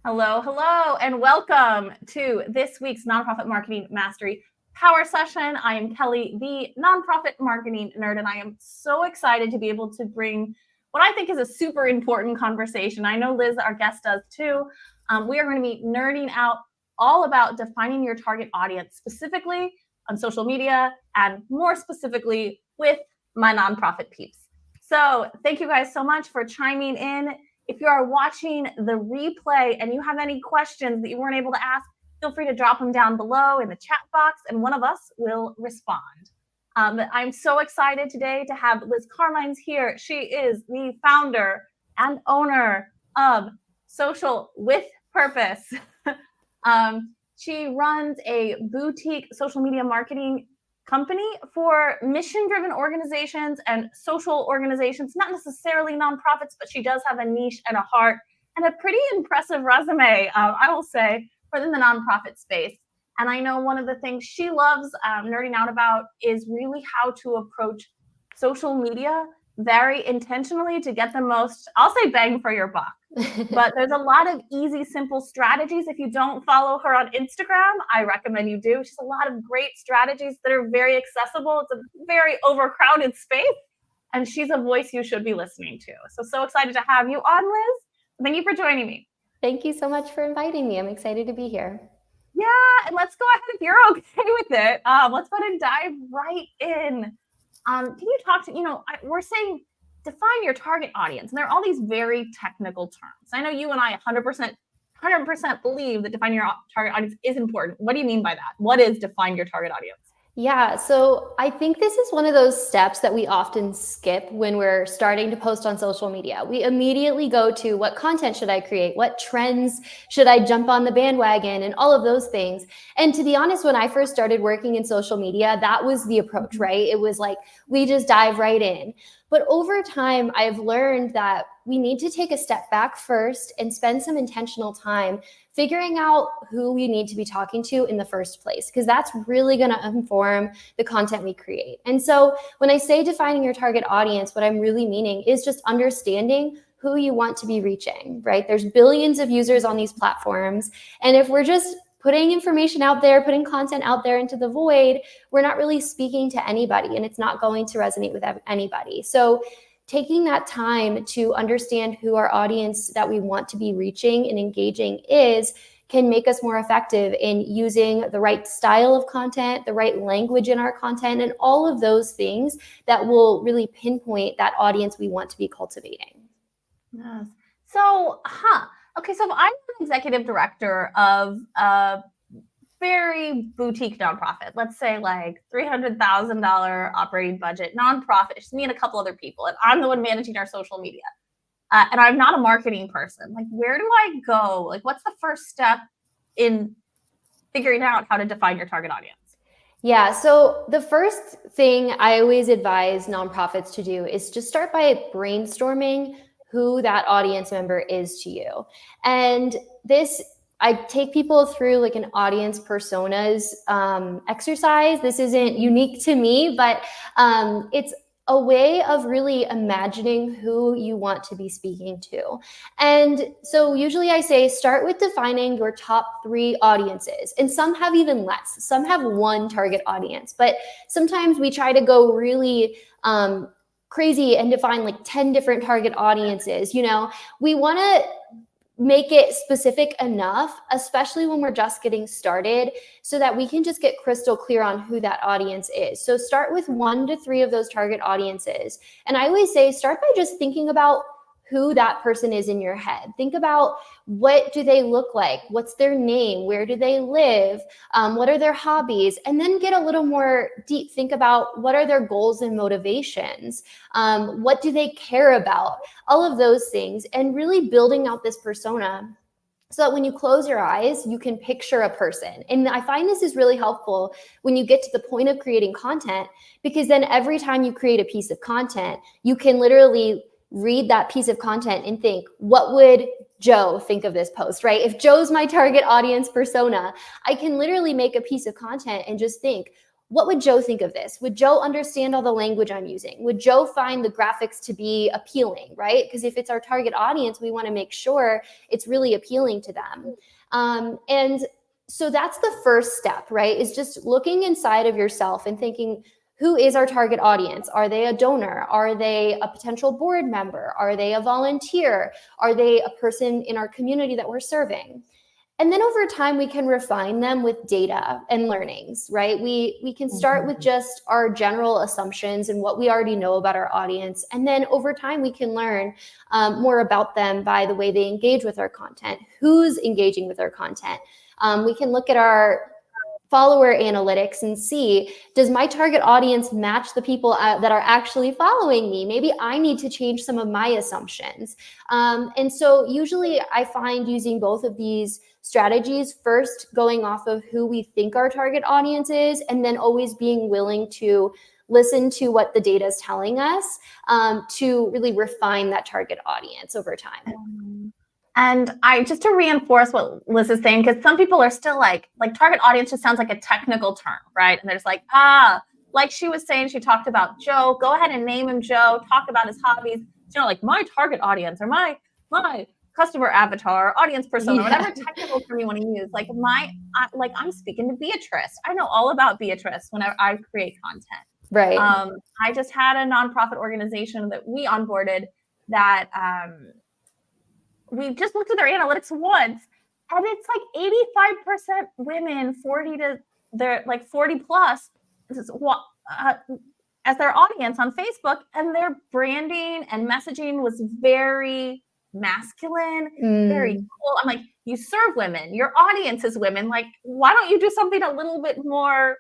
Hello, hello, and welcome to this week's Nonprofit Marketing Mastery Power Session. I am Kelly, the Nonprofit Marketing Nerd, and I am so excited to be able to bring what I think is a super important conversation. I know Liz, our guest, does too. We are going to be nerding out all about defining your target audience, specifically on social media, and more specifically with my nonprofit peeps. So thank you guys so much for chiming in. If you are watching the replay and you have any questions that you weren't able to ask, feel free to drop them down below in the chat box and one of us will respond. I'm so excited today to have Liz Carmines here. She is the founder and owner of Social with Purpose. She runs a boutique social media marketing company for mission-driven organizations and social organizations, not necessarily nonprofits, but she does have a niche and a heart and a pretty impressive resume, I will say, within the nonprofit space. And I know one of the things she loves nerding out about is really how to approach social media very intentionally to get the most, I'll say, bang for your buck. But there's a lot of easy, simple strategies. If you don't follow her on Instagram, I recommend you do. She's a lot of great strategies that are very accessible. It's a very overcrowded space, and she's a voice you should be listening to. So excited to have you on, Liz. Thank you for joining me. Thank you so much for inviting me. I'm excited to be here. Yeah, and let's go ahead, if you're okay with it, let's go ahead and dive right in. Can you talk to, we're saying define your target audience, and there are all these very technical terms. I know you and I 100% believe that defining your target audience is important. What do you mean by that? What is define your target audience? Yeah, so I think this is one of those steps that we often skip when we're starting to post on social media. We immediately go to what content should I create? What trends should I jump on the bandwagon and all of those things. And to be honest, when I first started working in social media, that was the approach, right? It was like, we just dive right in. But over time, I've learned that we need to take a step back first and spend some intentional time figuring out who we need to be talking to in the first place, because that's really going to inform the content we create. And so when I say defining your target audience, what I'm really meaning is just understanding who you want to be reaching, right? There's billions of users on these platforms. And if we're just putting information out there, putting content out there into the void, we're not really speaking to anybody, and it's not going to resonate with anybody. So taking that time to understand who our audience that we want to be reaching and engaging can make us more effective in using the right style of content, the right language in our content, and all of those things that will really pinpoint that audience we want to be cultivating. Yes. So, okay, so if I'm an executive director of a very boutique nonprofit, let's say like $300,000 operating budget nonprofit, it's me and a couple other people, and I'm the one managing our social media, and I'm not a marketing person, like where do I go? Like what's the first step in figuring out how to define your target audience? Yeah, so the first thing I always advise nonprofits to do is just start by brainstorming who that audience member is to you. And I take people through like an audience personas exercise. This isn't unique to me, but it's a way of really imagining who you want to be speaking to. And so usually I say start with defining your top 3 audiences, and some have even less. Some have 1 target audience, but sometimes we try to go really crazy and define like 10 different target audiences. We want to make it specific enough, especially when we're just getting started, so that we can just get crystal clear on who that audience is. So start with 1 to 3 of those target audiences. And I always say start by just thinking about who that person is in your head. Think about, what do they look like? What's their name? Where do they live? What are their hobbies? And then get a little more deep. Think about, what are their goals and motivations? What do they care about? All of those things, and really building out this persona so that when you close your eyes, you can picture a person. And I find this is really helpful when you get to the point of creating content, because then every time you create a piece of content, you can literally read that piece of content and think, what would Joe think of this post, right? If Joe's my target audience persona, I can literally make a piece of content and just think, what would Joe think of this? Would Joe understand all the language I'm using? Would Joe find the graphics to be appealing, right? Because if it's our target audience, we want to make sure it's really appealing to them. And so that's the first step, right? Is just looking inside of yourself and thinking, who is our target audience? Are they a donor? Are they a potential board member? Are they a volunteer? Are they a person in our community that we're serving? And then over time, we can refine them with data and learnings, right? We can start with just our general assumptions and what we already know about our audience. And then over time, we can learn more about them by the way they engage with our content, who's engaging with our content. We can look at our follower analytics and see, does my target audience match the people that are actually following me? Maybe I need to change some of my assumptions. And so usually I find using both of these strategies, first going off of who we think our target audience is, and then always being willing to listen to what the data is telling us to really refine that target audience over time. And just to reinforce what Liz is saying, because some people are still like target audience just sounds like a technical term, right? And there's like she was saying, she talked about Joe, go ahead and name him Joe, talk about his hobbies, like my target audience or my customer avatar, audience persona, whatever technical term you want to use. Like I'm speaking to Beatrice. I know all about Beatrice whenever I create content. Right. I just had a nonprofit organization that we onboarded that we just looked at their analytics once, and it's like 85% women, 40 plus, as their audience on Facebook, and their branding and messaging was very masculine, very cool. I'm like, you serve women, your audience is women. Like, why don't you do something a little bit more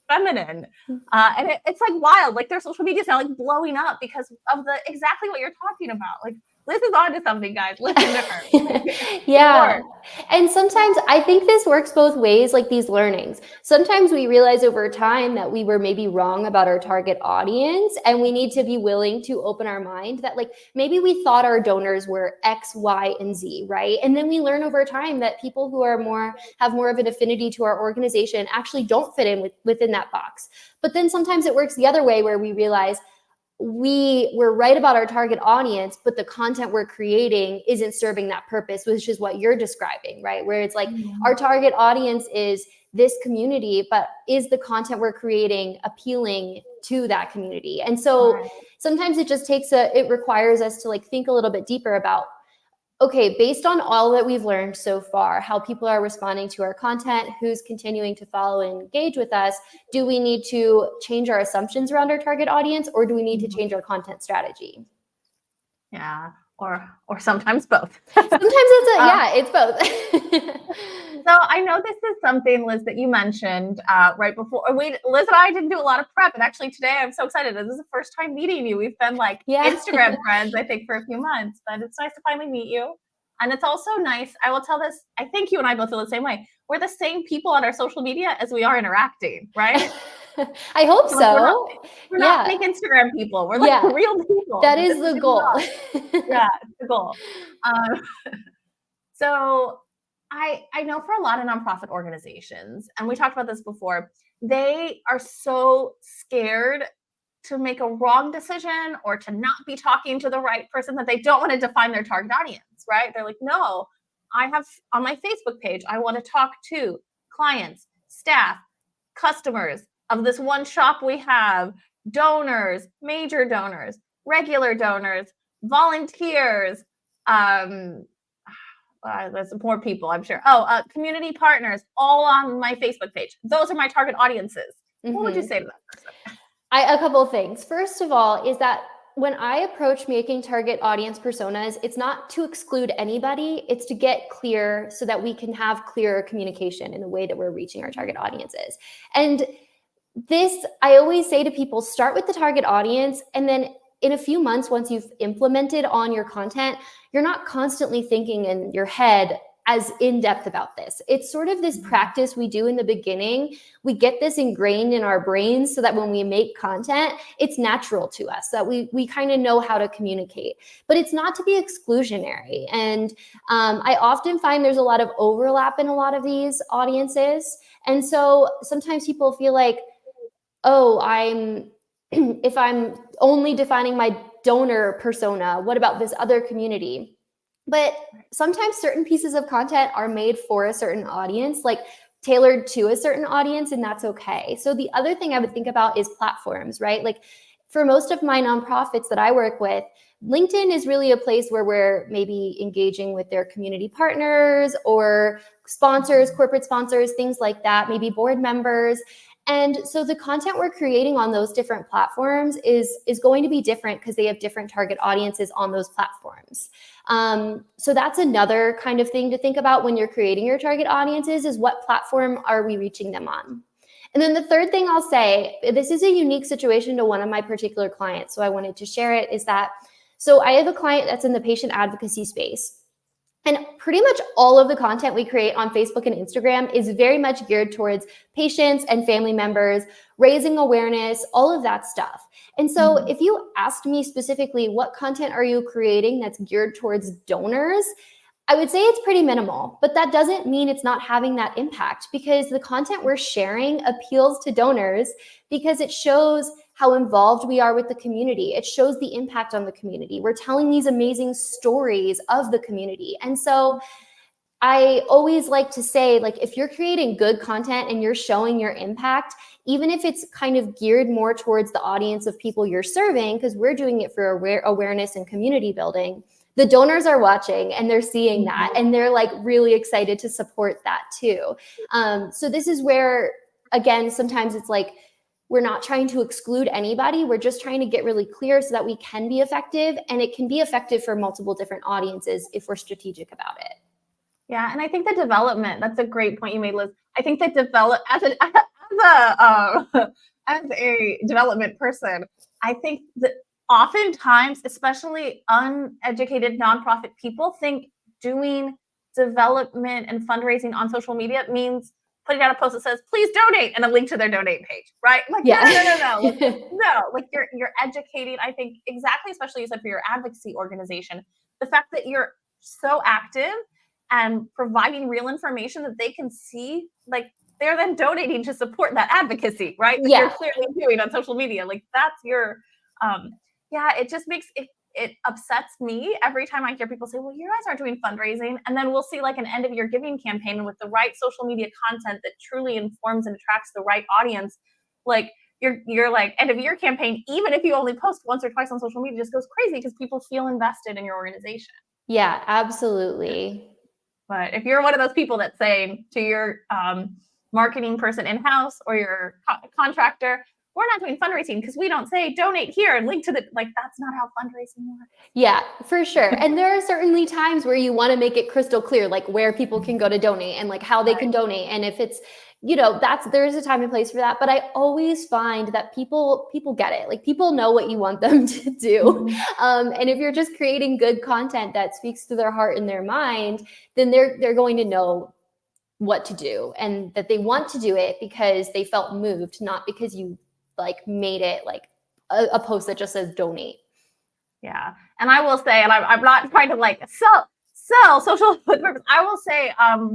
feminine? And it's like wild. Like their social media is now like blowing up because of exactly what you're talking about. Like, Liz is on to something, guys. Listen to her. Yeah. And sometimes I think this works both ways, like these learnings. Sometimes we realize over time that we were maybe wrong about our target audience, and we need to be willing to open our mind that like maybe we thought our donors were X, Y, and Z, right? And then we learn over time that people who are have more of an affinity to our organization actually don't fit in within that box. But then sometimes it works the other way where we realize we were right about our target audience, but the content we're creating isn't serving that purpose, which is what you're describing, right? Where it's like our target audience is this community, but is the content we're creating appealing to that community? And so sometimes it just it requires us to like think a little bit deeper about, okay, based on all that we've learned so far, how people are responding to our content, who's continuing to follow and engage with us, do we need to change our assumptions around our target audience, or do we need to change our content strategy? Yeah, or sometimes both. Sometimes it's both. So I know this is something, Liz, that you mentioned right before. Liz and I didn't do a lot of prep, and actually today I'm so excited. This is the first time meeting you. We've been like Instagram friends, I think, for a few months, but it's nice to finally meet you. And it's also nice. I will tell this. I think you and I both feel the same way. We're the same people on our social media as we are interacting, right? I hope so. We're not fake Instagram people. We're like real people. That is the goal. Yeah, it's the goal. So I know for a lot of nonprofit organizations, and we talked about this before, they are so scared to make a wrong decision or to not be talking to the right person that they don't want to define their target audience, right? They're like, no, I have on my Facebook page, I want to talk to clients, staff, customers of this one shop we have, donors, major donors, regular donors, volunteers, there's more people, I'm sure. Community partners, all on my Facebook page. Those are my target audiences. What would you say to that person? A couple of things. First of all, is that when I approach making target audience personas, it's not to exclude anybody. It's to get clear so that we can have clearer communication in the way that we're reaching our target audiences. And this, I always say to people, start with the target audience, and then in a few months, once you've implemented on your content, you're not constantly thinking in your head as in-depth about this. It's sort of this practice we do in the beginning. We get this ingrained in our brains so that when we make content, it's natural to us, that we kind of know how to communicate. But it's not to be exclusionary. And I often find there's a lot of overlap in a lot of these audiences. And so sometimes people feel like, oh, if I'm only defining my donor persona, what about this other community? But sometimes certain pieces of content are made for a certain audience, like tailored to a certain audience, and that's okay. So the other thing I would think about is platforms, right? Like for most of my nonprofits that I work with, LinkedIn is really a place where we're maybe engaging with their community partners or sponsors, corporate sponsors, things like that, maybe board members. And so the content we're creating on those different platforms is going to be different because they have different target audiences on those platforms. So that's another kind of thing to think about when you're creating your target audiences is what platform are we reaching them on? And then the third thing I'll say, this is a unique situation to one of my particular clients, so I wanted to share it, is that, so I have a client that's in the patient advocacy space. And pretty much all of the content we create on Facebook and Instagram is very much geared towards patients and family members, raising awareness, all of that stuff. And so if you asked me specifically, what content are you creating that's geared towards donors? I would say it's pretty minimal, but that doesn't mean it's not having that impact, because the content we're sharing appeals to donors because it shows how involved we are with the community. It shows the impact on the community. We're telling these amazing stories of the community. And so I always like to say, like, if you're creating good content and you're showing your impact, even if it's kind of geared more towards the audience of people you're serving, because we're doing it for awareness and community building, the donors are watching and they're seeing that and they're like really excited to support that too. So this is where, again, sometimes it's like, we're not trying to exclude anybody. We're just trying to get really clear so that we can be effective, and it can be effective for multiple different audiences if we're strategic about it. Yeah, and I think the development, that's a great point you made, Liz. I think that as a development person, I think that oftentimes, especially uneducated nonprofit people, think doing development and fundraising on social media means putting out a post that says, please donate, and a link to their donate page, right? Like, no. No, like you're educating, I think, exactly, especially you said for your advocacy organization, the fact that you're so active and providing real information that they can see, like they're then donating to support that advocacy, right? That you're clearly doing on social media. Like that's your, it just makes it upsets me every time I hear people say, well, you guys aren't doing fundraising. And then we'll see like an end of year giving campaign with the right social media content that truly informs and attracts the right audience. Like you're like end of year campaign, even if you only post once or twice on social media, just goes crazy because people feel invested in your organization. Yeah, absolutely. But if you're one of those people that's saying to your marketing person in-house or your contractor, we're not doing fundraising because we don't say donate here and link to the, like, that's not how fundraising works. Yeah, for sure. And there are certainly times where you want to make it crystal clear, like where people can go to donate and like how they can donate. And if it's, there's a time and place for that. But I always find that people get it. Like people know what you want them to do. And if you're just creating good content that speaks to their heart and their mind, then they're going to know what to do, and that they want to do it because they felt moved, not because you like made it like a post that just says donate. Yeah. And I will say, and I'm not trying to like sell social purpose. I will say I'm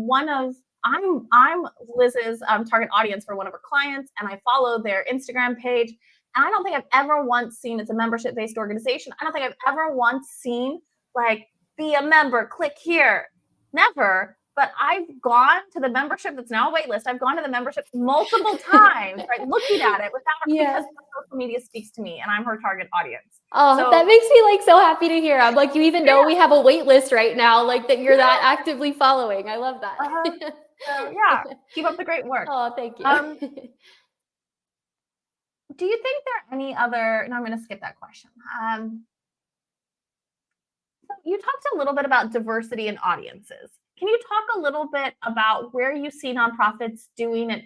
Liz's target audience for one of her clients, and I follow their Instagram page. And I don't think I've ever once seen, it's a membership-based organization. I don't think I've ever once seen like, be a member, click here. Never. But I've gone to the membership that's now a wait list. I've gone to the membership multiple times, right? Looking at it because social media speaks to me and I'm her target audience. Oh, so that makes me like so happy to hear. I'm like, you even know we have a wait list right now, like that you're that actively following. I love that. So yeah, keep up the great work. Oh, thank you. Do you think there are any other, no, I'm going to skip that question. So you talked a little bit about diversity in audiences. Can you talk a little bit about where you see nonprofits doing it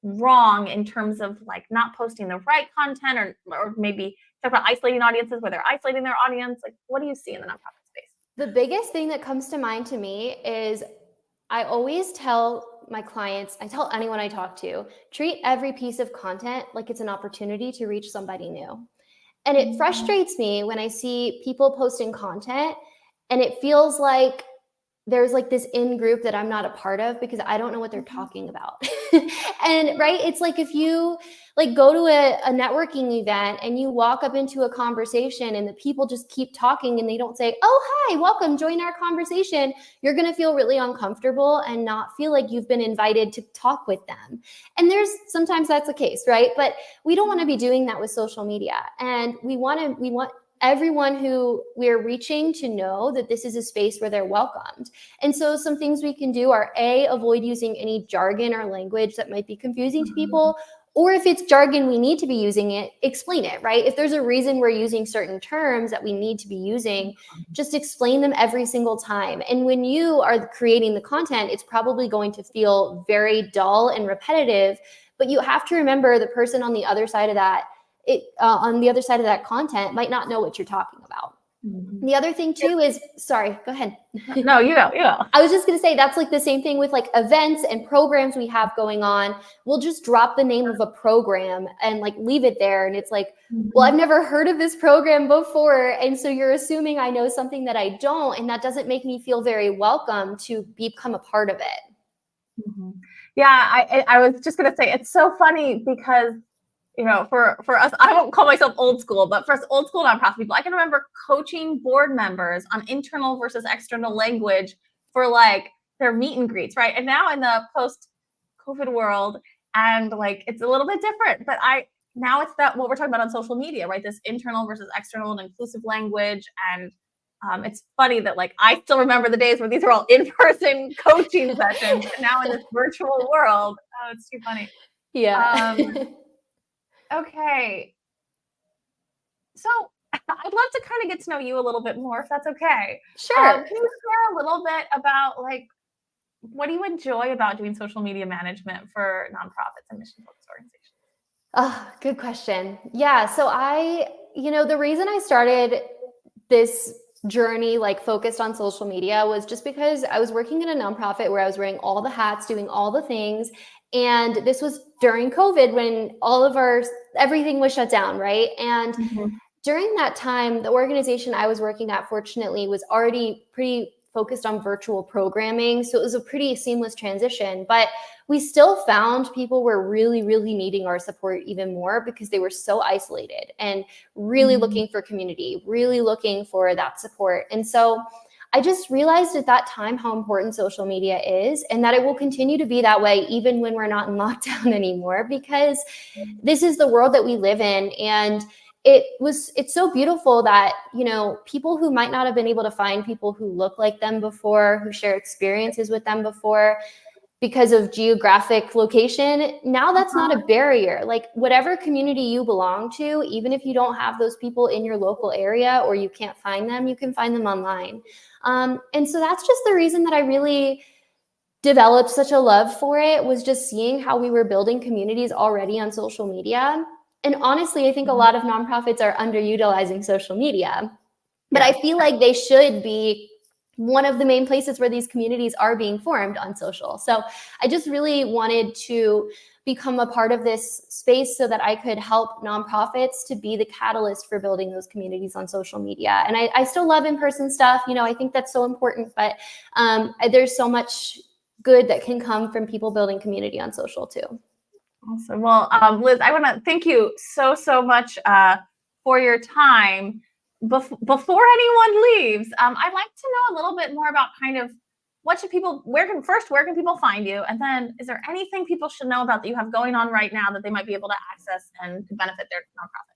wrong in terms of like not posting the right content, or maybe talk about isolating audiences where they're isolating their audience? Like, what do you see in the nonprofit space? The biggest thing that comes to mind to me is I always tell my clients, I tell anyone I talk to, treat every piece of content like it's an opportunity to reach somebody new. And it frustrates me when I see people posting content and it feels like there's like this in group that I'm not a part of because I don't know what they're talking about. And right, it's like if you like go to a networking event and you walk up into a conversation and the people just keep talking and they don't say, oh, hi, welcome, join our conversation, you're going to feel really uncomfortable and not feel like you've been invited to talk with them. And there's sometimes that's the case, right? But we don't want to be doing that with social media. And we want everyone who we're reaching to know that this is a space where they're welcomed. And so some things we can do are avoid using any jargon or language that might be confusing to people, or if it's jargon we need to be using it, explain it, right? If there's a reason we're using certain terms that we need to be using, just explain them every single time. And when you are creating the content, it's probably going to feel very dull and repetitive, but you have to remember the person on the other side of that content might not know what you're talking about. The other thing too is, sorry, go ahead. No, you go. I was just going to say that's like the same thing with like events and programs we have going on. We'll just drop the name of a program and like leave it there. And it's like, well, I've never heard of this program before. And so you're assuming I know something that I don't. And that doesn't make me feel very welcome to become a part of it. Yeah, I was just going to say, it's so funny because for us, I won't call myself old school, but for us old school nonprofit people, I can remember coaching board members on internal versus external language for like their meet and greets, right? And now in the post-COVID world, and like it's a little bit different, but now it's that what we're talking about on social media, right? This internal versus external and inclusive language. And it's funny that like I still remember the days where these were all in-person coaching sessions, and now in this virtual world, oh, it's too funny. Yeah. Okay. So I'd love to kind of get to know you a little bit more, if that's okay. Sure. Can you share a little bit about like, what do you enjoy about doing social media management for nonprofits and mission-focused organizations? Oh, good question. Yeah. So the reason I started this journey like focused on social media was just because I was working in a nonprofit where I was wearing all the hats, doing all the things. And this was during COVID when everything was shut down, right? And during that time, the organization I was working at, fortunately, was already pretty focused on virtual programming. So it was a pretty seamless transition, but we still found people were really, really needing our support even more because they were so isolated and really looking for community, really looking for that support. And so I just realized at that time how important social media is and that it will continue to be that way even when we're not in lockdown anymore, because this is the world that we live in. And it's so beautiful that, people who might not have been able to find people who look like them before, who share experiences with them before, because of geographic location, now that's not a barrier. Like whatever community you belong to, even if you don't have those people in your local area or you can't find them, you can find them online. And so that's just the reason that I really developed such a love for it, was just seeing how we were building communities already on social media. And honestly, I think a lot of nonprofits are underutilizing social media, but I feel like they should be one of the main places where these communities are being formed on social. So I just really wanted to become a part of this space so that I could help nonprofits to be the catalyst for building those communities on social media. And I still love in-person stuff. I think that's so important, but there's so much good that can come from people building community on social too. Awesome. Well, Liz, I want to thank you so much for your time. Before anyone leaves, I'd like to know a little bit more about kind of where can people find you? And then is there anything people should know about that you have going on right now that they might be able to access and to benefit their nonprofit?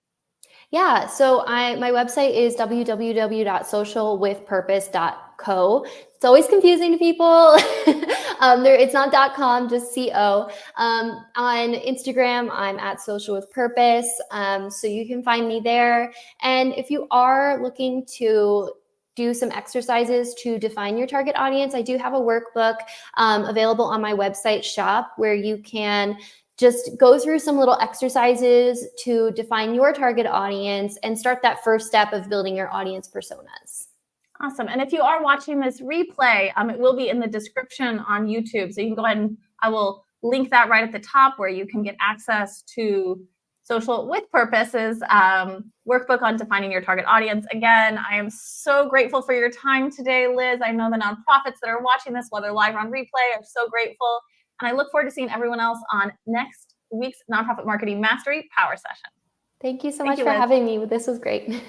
Yeah, so my website is www.socialwithpurpose.co. It's always confusing to people. It's not .com, just .co. On Instagram, I'm at Social with Purpose, so you can find me there. And if you are looking to do some exercises to define your target audience, I do have a workbook available on my website shop where you can just go through some little exercises to define your target audience and start that first step of building your audience personas. Awesome. And if you are watching this replay, it will be in the description on YouTube. So you can go ahead and I will link that right at the top where you can get access to Social with Purpose's workbook on defining your target audience. Again, I am so grateful for your time today, Liz. I know the nonprofits that are watching this, whether live or on replay, are so grateful. And I look forward to seeing everyone else on next week's Nonprofit Marketing Mastery Power Session. Thank you so Thank much you, for Liz. having me. This was great.